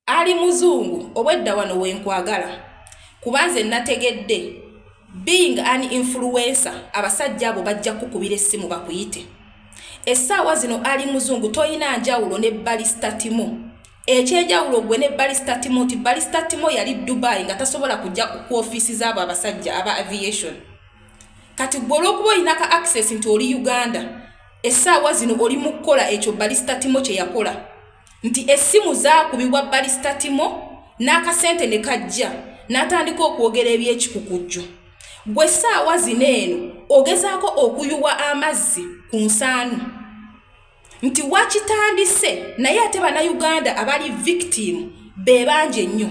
Ali Muzungu obwedda wano wenkwagala kubanze nategedde being an influencer abasajja abo bajja kukubira essimu bakuyite essaawa zino Ali Muzungu toyina njawulo ne Balista Timo ekyenjawulo gwe ne Balista Timo ti Balista Timo yali Dubai nga tasobola kujja ku office z'abo abasajja aba aviation kati bw'olwokuba oyinaka access nti oli Uganda essaawa zino oli mu kukola ekyo Balista Timo kye yakola nti essimu zaakubibwa Balista Timo n'akasente ne kajja n'atandika okwogera eby'ekikukujju gwe essaawa zino eno ogezaako okuyuwa amazzi ku nsaanu nti wakitandise naye ate bannayuganda abali victim be bangi nnyo.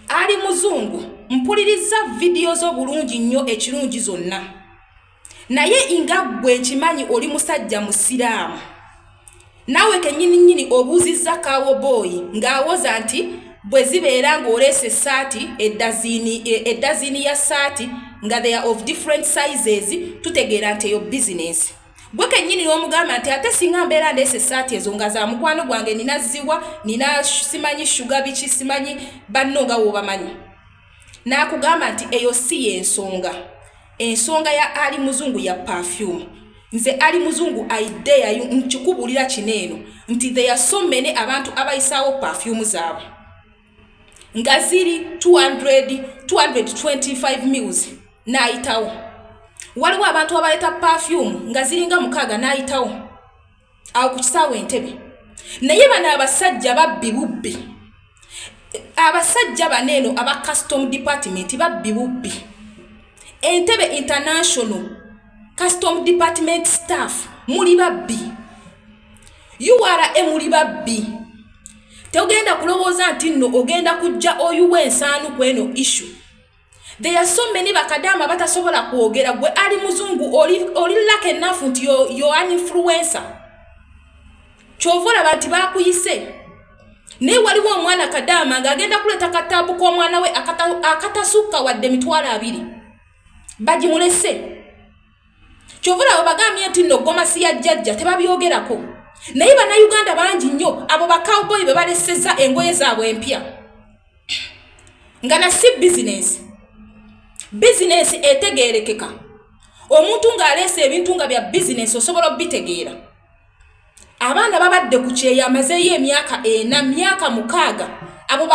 Ali Muzungu mpuliriza vidiyo z'obulungi nnyo ekirungi zonna naye nga gwe kimanyi oli musajja musiraamu nawe kennyini obuuzizza Cowboy ng'awoza nti bwe zibeera ng'oleese essaati eddazini ya ssaati nga they are of different sizes tutegeera nti eyo business gwe kennyini n'omugamba nti ate singa mbeera ndeese essaati ezo nga za mukwano gwange nina ziwa nina simanyi shuga biki simanyi banno nga wobamanyi n'akugamba nti eyo si ensonga ya Ali Muzungu ya perfume nze Ali Muzungu idea nkikubulira kineeno nti there are so many abantu abayisaawo perfume zaabwe nga ziri 225 mils n'ayitawo waliwo abantu abaleta perfume nga ziringa mukaaga n'ayitawo awo ku kisaawe Entebbe naye bano abasajja babbi bubbi abasajja baneeno aba custom department babbi bubbi Entebbe International Custom Department staff muli babbi URA muli babbi teogenda kulowooza nti nno ogenda kujja oyuwa ensaanu kweno issue. There are so many bakadama batasobola kwogera gwe Ali Muzungu oli lucky enough nti you're an influencer kyovola banti bakuyise ne waliwo omwana kadama ng'agenda kuleta katabu k'omwana we akatasukka wadde emitwalo 2 bagimulese kyovola babagambye nti nno gomasi ya jjajja tebabyogerako naye bannayuganda bangi nnyo abo ba Cowboy be balesezza engoye zaabwe empya nga na si business etegeerekeka omuntu ng'aleese ebintu nga bya business osobola obitegeera abaana babadde ku kyeya amazeeyo emyaka 4 myaka 6 abo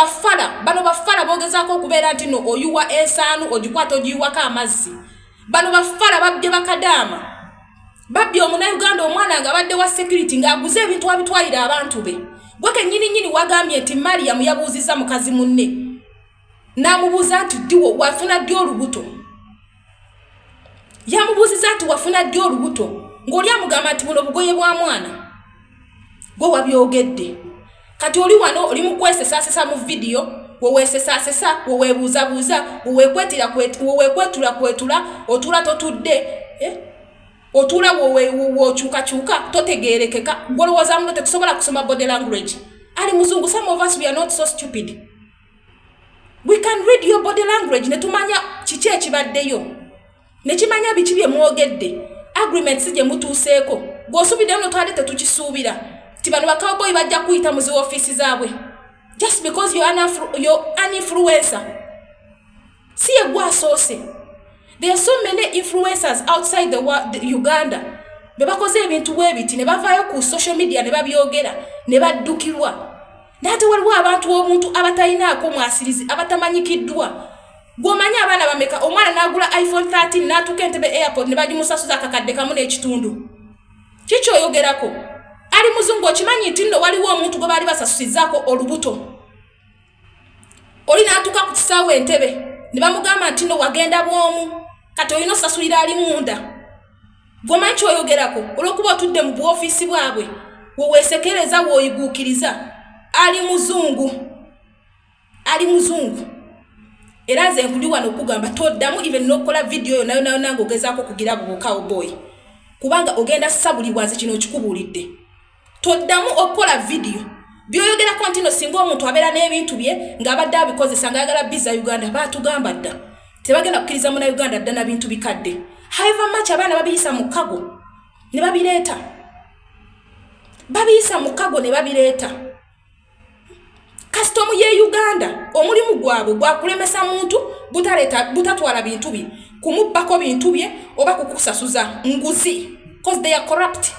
bano bafala boogezaako okubeera nti no oyuwa ensaanu ogikwata ogiyiwako amazzi bano bafala babye bakadaama babbi omunayuganda omwana nga badde wa security ng'aguze ebintu abitwalira abantu be gwe kennyini wagambye nti Mariam yabuuzizza mukazi munne n'amubuuza nti ddiwo wafuna ddi olubuto yamubuuzizza nti wafuna ddi olubuto ng'oli amugamba nti buno bugoye bwa mwana gwe wabyogedde kati oli wano oli mu kwesesaasesa mu vidiyo weweesesaasesa weweebuuzabuuza weweekwetula otula totudde otula wokyukakyuka totegeerekeka gwolowooza muno tetusobola kusoma body language. Ali Muzungu, some of us we are not so stupid. We can read your body language ne tumanya kiki ekibaddeyo ne kimanya biki bye mwogedde agreements gye mutuuseeko gw'osuubidde muno twali tetukisuubira ti bano ba Cowboy bajja kuyita mu zi office zaabwe just because you're an influencer. Si ye gwe asoose. There are so many influencers outside the Uganda be bakoze ebintu bwebiti ne bavaayo ku social media ne babyogera ne baddukirwa nate waliwo abantu omuntu abatayinaako mwasirizi abatamanyikiddwa gw'omanyi abaana bameka omwana n'agula iPhone 13 n'atuuka Entebbe airport ne bagimusasuza akakadde kamu n'ekitundu kiki oyogerako? Ali Muzungu okimanyi nti nno waliwo omuntu gwe baali basasusizzaako olubuto oli n'atuuka ku kisaawe Entebbe ne bamugamba nti nno wagenda bwomu kati olina osasulira ali munda gw'omanyi kyoyogerako olw'okuba otudde mu bw'ofiisi bwabwe weweesekereza w'oyiguukiriza. Ali Muzungu era nze nkuli wano okugamba toddamu even n'okukola vidiyo yo nayo nange ogezaako kugira abo Cowboy kubanga ogenda sabulibwa nze kino okikubuulidde toddamu okukola vidiyo byoyogerako nti no singa omuntu abeera n'ebintu bye ng'abadde abikozesa ng'ayagala biza Uganda baatugamba dda tebagenda kukkiriza Munnayuganda dda na bintu bikadde however much abaana babiyisa mu kago ne babireeta babiyisa mu kago ne babireeta kasitomu ye Uganda omulimu gwabwe gwakulemesa muntu butatwala bintu bye kumubbako bintu bye oba kukusasuza nguzi because they are corrupt.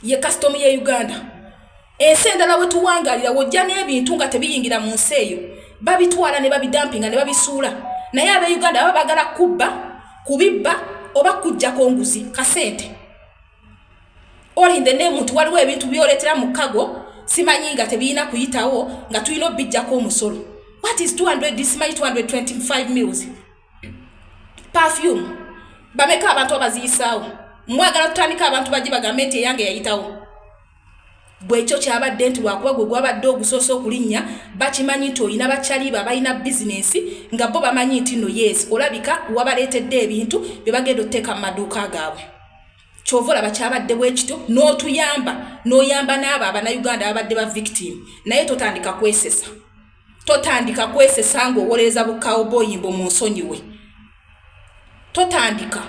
Ye custom ye Uganda endala wetuwangalira wojja n'ebintu nga tebiyingira mu nsi eyo babitwala ne babidampinga ne babisuula naye abe Uganda baba bagala kubibba oba kujjako nguzi kasente. All in the name muntu waliwo ebintu byoletera mu kago simanyi nga tebiyina kuyitawo nga tuyina bijjako omusolo. What is 225 mils? Perfume bameka abantu abaziyisaawo mwagala tutandika abantu bajje bagambe nti eyange yayitawo. Bwekyo kyabadde nti lwakuba gwe gwabadde ogusoosa okulinnya bakimanyi nti oyina bakyaliba abalina bizinesi nga bo bamanyi nti no yes olabika wabaleetedde ebintu bye bagenda otteeka mu maduuka gaabwe. Chovola bakyabadde bwekito n'oyamba n'abo Abannayuganda abadde ba victim naye totandika kwesesa ng'owolereza bukawuboyimbo mu nsonyiwe. Totandika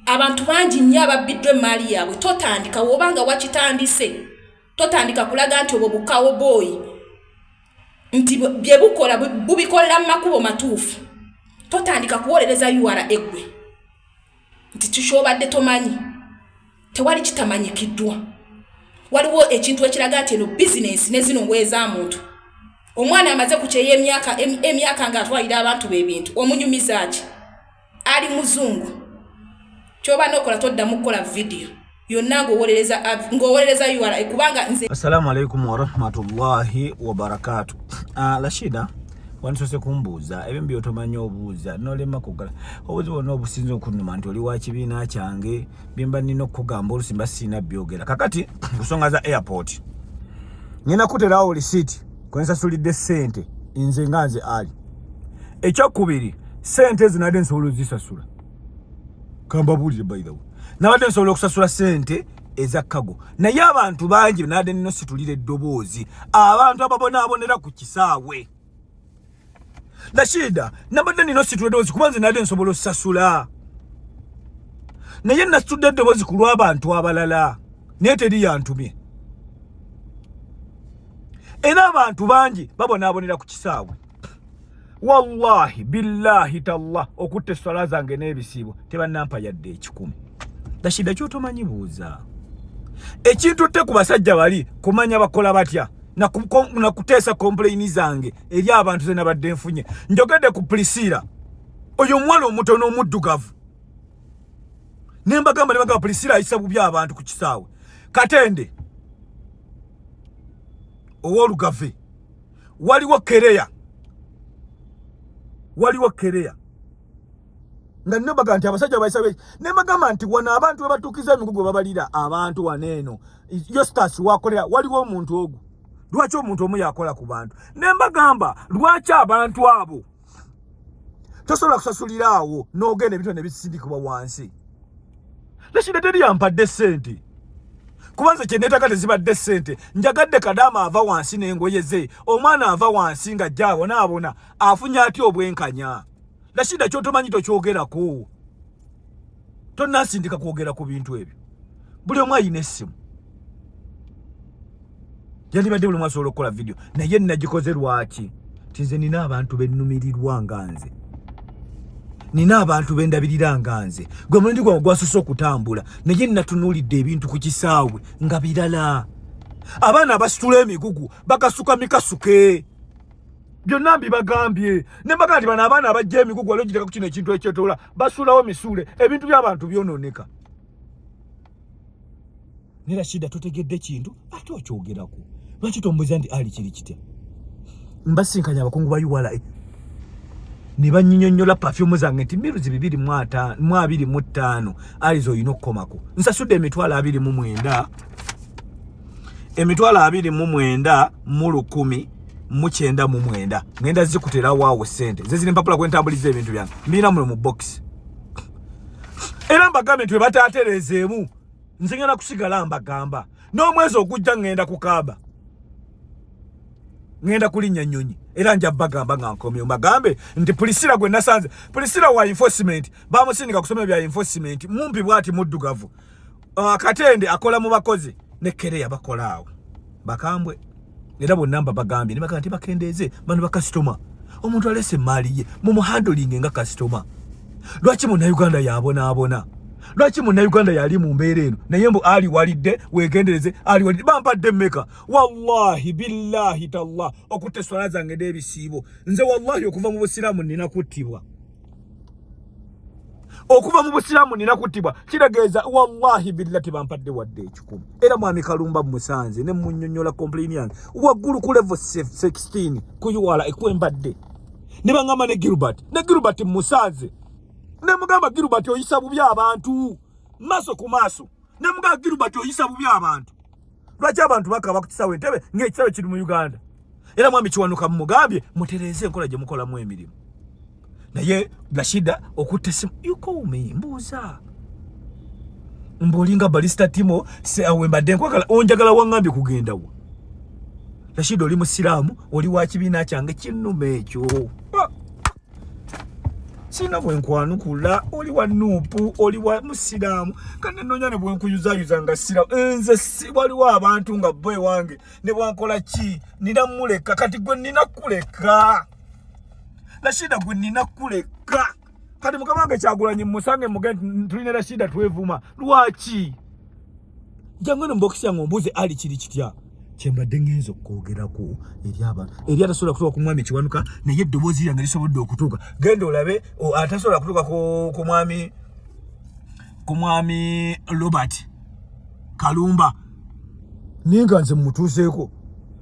abantu bangi nnyo ababbiddwa emaali yaabwe. Totandika wobanga wakitandise totandika kulaga nti obwo bukawuboyi nti bye bukola bubikolera mu makubo matuufu. Totandika kuwolereza URA eggwe nti tushobadde tomanyi. Tewali kitamanyikiddwa. Waliwo ekintu ekiraga nti eno business nezino ngweza muntu. Omwana amaze kukyeye emyaka nga atwalira abantu b'ebintu omunyumiza ki ali muzungu. Kyoba nokola toddamu kukola video yonna ng'owolereza URA kubanga nze. Assalamu alaikum wa rahmatullahi wa barakatuh. Rashida wansose kumbuuza ebyo byotomanyi obuuza nolema kugala obuuzi bwonna obusinza okunnuma nti oli wa kibiina kyange byemba nnina okukugamba olusimba sina byogera kakati kusonga za airport ngenda kuterawo lisiti kwensasulidde ssente nze nga nze ali ekyokubiri ssente zinadde nsobola ozisasula kamba buulire by the way nabadde nsobola okusasula ssente ezakkago naye abantu bangi nabadde nino situlire eddoboozi abantu ababonaabonera ku kisaawe. Rashida nabadde nino situlire eddoboozi kubanze nabadde nsobola osasula naye nasitudde eddoboozi ku lw'abantu abalala naye teri yantumye era abantu bangi babonaabonera ku kisaawe. Wallahi billahi tallah okutta esswala zange n'ebisiibo tebannampa yadde 10. Rashida kyotomanyi buuza ekintu tte ku basajja bali kumanya bakola batya na kuteesa complaini zange eri abantu ze nabadde nfunye njogedde ku Priscilla oyo omwana omutono omuddugavu nembagamba nebagamba Priscilla ayisa bubi abantu ku kisaawe. Katende ow'olugave waliwo kereya nga nembagamba nti abasajja bayisa nembagamba nti wana abantu bebatuukiza emigugu babalira abantu waneeno Yostas wakolera waliwo omuntu ogwo. Lwaki omuntu omu yakola ku bantu nembagamba lwaki abantu abo tosobola kusasulira awo n'ogenda ebintu nebisindikibwa wansi. Rashida teri yampadde ssente kubanze kyenneetaaga tezibadde ssente njagadde Kadaama ava wansi n'engoye ze omwana ava wansi nga ajja abonaabona afunye atya obwenkanya. Rashida kyotomanyi tokyogerako tonnasindika kwogera ku bintu ebyo. Buli omu ayina essimu yalibadde buli omu asobola okukola video naye nagikoze lwaki tinze nina abantu bennumirirwa nga nze nina abantu bendabirira nga nze gwe mulendi gwange gwasusse okutambula naye natunuulidde ebintu ku kisaawe nga birala. Abaana abasitula emigugu bagasuka mikasuke byonna mbibagambye nembaga nti bano abaana abajja emigugu wali ogiteka ku kino ekintu ekyetola basulawo misuule ebintu by'abantu byonooneka. Ne Rashida totegedde kintu ate okyogerako lwaki tombuuza nti ali kiri kitya. Mbasinkanya abakungu ba URA ne bannyinyonnyola perfume zange nti miruzi 225 alizo olina okukomako. Nsasudde emitwalo 29 mu 1,999 ngenda zikutera waawo ssente ze ziri mpapula kwentambuliza ebintu byange mbina muno mu box era mbagambe nti webataatereezeemu nze ngenda kusigala mbagamba n'omwezi ogujja ngenda kukaaba ngenda kulinnya nnyonyi era nja bagamba nga nkomye mbagambe nti Priscilla gwe nasanze Priscilla wa enforcement bamusindika kusoma bya enforcement mumpi bwati muddugavu Katende akola mu bakozi ne Kereya bakolaawo bakambwe era bonna bagambye ne bagamba nti bakendeeze bano bakasitoma omuntu alese emmaali ye mumuhandolinge nga kasitoma. Lwaki munnayuganda yabonaabona? Lwaki munnayuganda yali mu mbeera eno naye mbu ali walidde wegendereze ali walidde bampadde mmeka? Wallahi billahi tallah okutte swala zange n'ebisiibo nze wallahi okuva mu busiraamu nina kuttibwa. Okuva mu busiraamu nina kuttibwa kirageeza wallahi billahi bampadde wadde ekikumu. Era mwami Kalumba musanze ne munnyonnyola complain yange waggulu ku level 16 kuyiwala ekwembadde ne bangamba ne Gilbert musanze ne mugamba Gilbert oyisa bubi abantu maso ku maso ne mugamba Gilbert oyisa bubi abantu. Lwaki abantu bakaba ku kisawe ntebe ng'ekisawe kiri mu Uganda? Era mwami Kiwanuka mugambye mutereeze enkola gye mukolamu emirimu. Naye Rashida okutte simu yuko mbuuza mbolinga balista timo se awembadde nkwagala onjagala wangambye kugenda wa. Rashida oli musiraamu oli wa kibiina kyange kinnume ekyo. Sina bwenkwanukula oli wa nuupu oli wa musiraamu kandi nonya ne bwenkuyuzayuza nga siraamu nze si waliwo abantu nga bwe wange ne bwankola ki nina muleka kati gwe nina kuleka. Rashida gwe nina kuleka kati mukamange Kyagulanyi musange muge tulina Rashida twevuma lwaki jangu no mbokisi yange ombuze ali kiri kitya kyembadde ngenzo okwogerako eri abantu eri atasobola kutuuka ku mwami Kiwanuka naye eddoboozi lyange lisobodde okutuuka. Genda olabe atasobola kutuuka ku mwami Robert Kalumba ninga nze mutuuseeko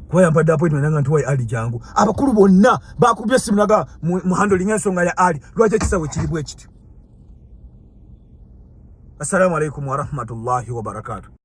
kuba yampadde appointment nanga nti wayi Ali jangu. Abakulu bonna bakubye essimu naga mu handling ensonga ya Ali lwaki ekisawe kiri bwe kityo. Assalamu alaikum wa rahmatullahi wa barakatuh.